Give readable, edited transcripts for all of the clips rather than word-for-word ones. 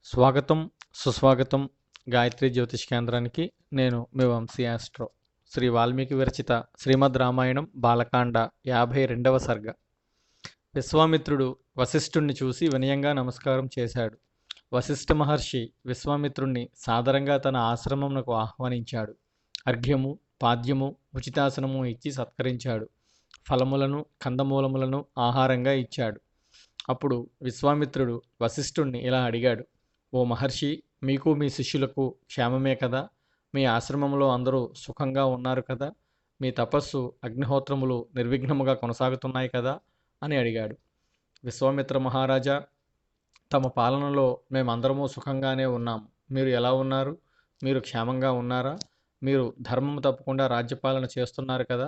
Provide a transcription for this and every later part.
స్వాగతం, సుస్వాగతం గాయత్రి జ్యోతిష్ కేంద్రానికి. నేను మీ వంశీ ఆస్ట్రో. శ్రీ వాల్మీకి విరచిత శ్రీమద్ రామాయణం బాలకాండ 52వ సర్గ. విశ్వామిత్రుడు వశిష్ఠుణ్ణి చూసి వినయంగా నమస్కారం చేశాడు. వశిష్ఠ మహర్షి విశ్వామిత్రుణ్ణి సాదరంగా తన ఆశ్రమమునకు ఆహ్వానించాడు. అర్ఘ్యము, పాద్యము, ఉచితాసనము ఇచ్చి సత్కరించాడు. ఫలములను, కందమూలములను ఆహారంగా ఇచ్చాడు. అప్పుడు విశ్వామిత్రుడు వశిష్ఠుణ్ణి ఇలా అడిగాడు: ఓ మహర్షి, మీకు మీ శిష్యులకు క్షేమమే కదా? మీ ఆశ్రమంలో అందరూ సుఖంగా ఉన్నారు కదా? మీ తపస్సు, అగ్నిహోత్రములు నిర్విఘ్నముగా కొనసాగుతున్నాయి కదా అని అడిగాడు. విశ్వామిత్ర మహారాజా, తమ పాలనలో మేమందరము సుఖంగానే ఉన్నాము. మీరు ఎలా ఉన్నారు? మీరు క్షేమంగా ఉన్నారా? మీరు ధర్మము తప్పకుండా రాజ్యపాలన చేస్తున్నారు కదా?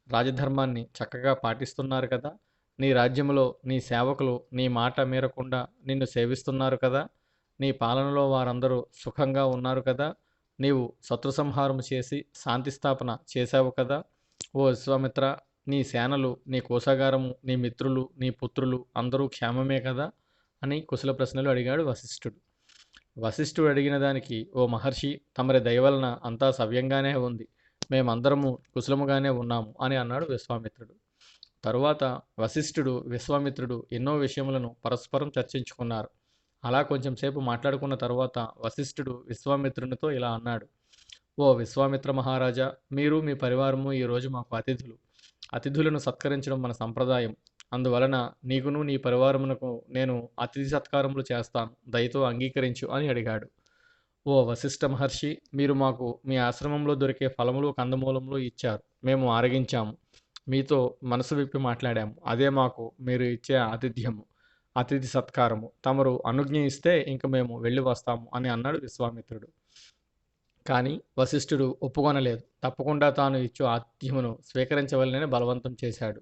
రాజధర్మాన్ని చక్కగా పాటిస్తున్నారు కదా? నీ రాజ్యములో నీ సేవకులు నీ మాట మీరకుండా నిన్ను సేవిస్తున్నారు కదా? నీ పాలనలో వారందరూ సుఖంగా ఉన్నారు కదా? నీవు శత్రు సంహారము చేసి శాంతి స్థాపన చేశావు కదా? ఓ విశ్వామిత్ర, నీ సేనలు, నీ కోశాగారము, నీ మిత్రులు, నీ పుత్రులు అందరూ క్షేమమే కదా అని కుశల ప్రశ్నలు అడిగాడు వశిష్ఠుడు. వశిష్ఠుడు అడిగిన దానికి, ఓ మహర్షి, తమరి దయవలన అంతా సవ్యంగానే ఉంది. మేమందరము కుశలముగానే ఉన్నాము అని అన్నాడు విశ్వామిత్రుడు. తరువాత వశిష్ఠుడు, విశ్వామిత్రుడు ఎన్నో విషయములను పరస్పరం చర్చించుకున్నారు. అలా కొంచెంసేపు మాట్లాడుకున్న తరువాత వశిష్ఠుడు విశ్వామిత్రునితో ఇలా అన్నాడు: ఓ విశ్వామిత్ర మహారాజా, మీరు మీ పరివారము ఈరోజు మాకు అతిథులు. అతిథులను సత్కరించడం మన సంప్రదాయం. అందువలన నీకును నీ పరివారమునకు నేను అతిథి సత్కారములు చేస్తాను. దయతో అంగీకరించు అని అడిగాడు. ఓ వశిష్ఠ మహర్షి, మీరు మాకు మీ ఆశ్రమంలో దొరికే ఫలములు, కందమూలములు ఇచ్చారు. మేము ఆరగించాము. మీతో మనసు విప్పి మాట్లాడాము. అదే మాకు మీరు ఇచ్చే ఆతిథ్యము, అతిథి సత్కారము. తమరు అనుజ్ఞ ఇస్తే ఇంక మేము వెళ్ళి వస్తాము అని అన్నాడు విశ్వామిత్రుడు. కానీ వశిష్ఠుడు ఒప్పుకొనలేదు. తప్పకుండా తాను ఇచ్చు ఆతిథ్యమును స్వీకరించవలనని బలవంతం చేశాడు.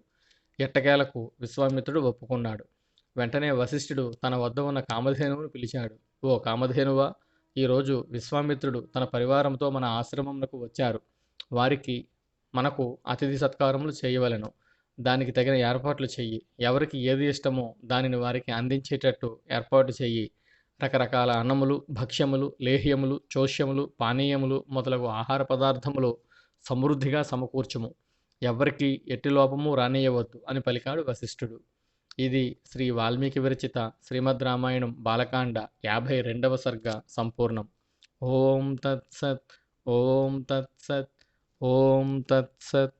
ఎట్టకేలకు విశ్వామిత్రుడు ఒప్పుకున్నాడు. వెంటనే వశిష్ఠుడు తన వద్ద ఉన్న కామధేనువును పిలిచాడు. ఓ కామధేనువా, ఈరోజు విశ్వామిత్రుడు తన పరివారంతో మన ఆశ్రమంకు వచ్చారు. వారికి మనకు అతిథి సత్కారములు చేయవలెను. దానికి తగిన ఏర్పాట్లు చెయ్యి. ఎవరికి ఏది ఇష్టమో దానిని వారికి అందించేటట్టు ఏర్పాటు చెయ్యి. రకరకాల అన్నములు, భక్ష్యములు, లేహ్యములు, చోష్యములు, పానీయములు మొదలగు ఆహార పదార్థములు సమృద్ధిగా సమకూర్చుము. ఎవ్వరికి ఎట్టి లోపము రానియవద్దు అని పలికాడు వశిష్ఠుడు. ఇది శ్రీ వాల్మీకి విరచిత శ్రీమద్ రామాయణం బాలకాండ 52వ సర్గ సంపూర్ణం. ఓం తత్సత్, ఓం తత్సత్, ఓం తత్సత్.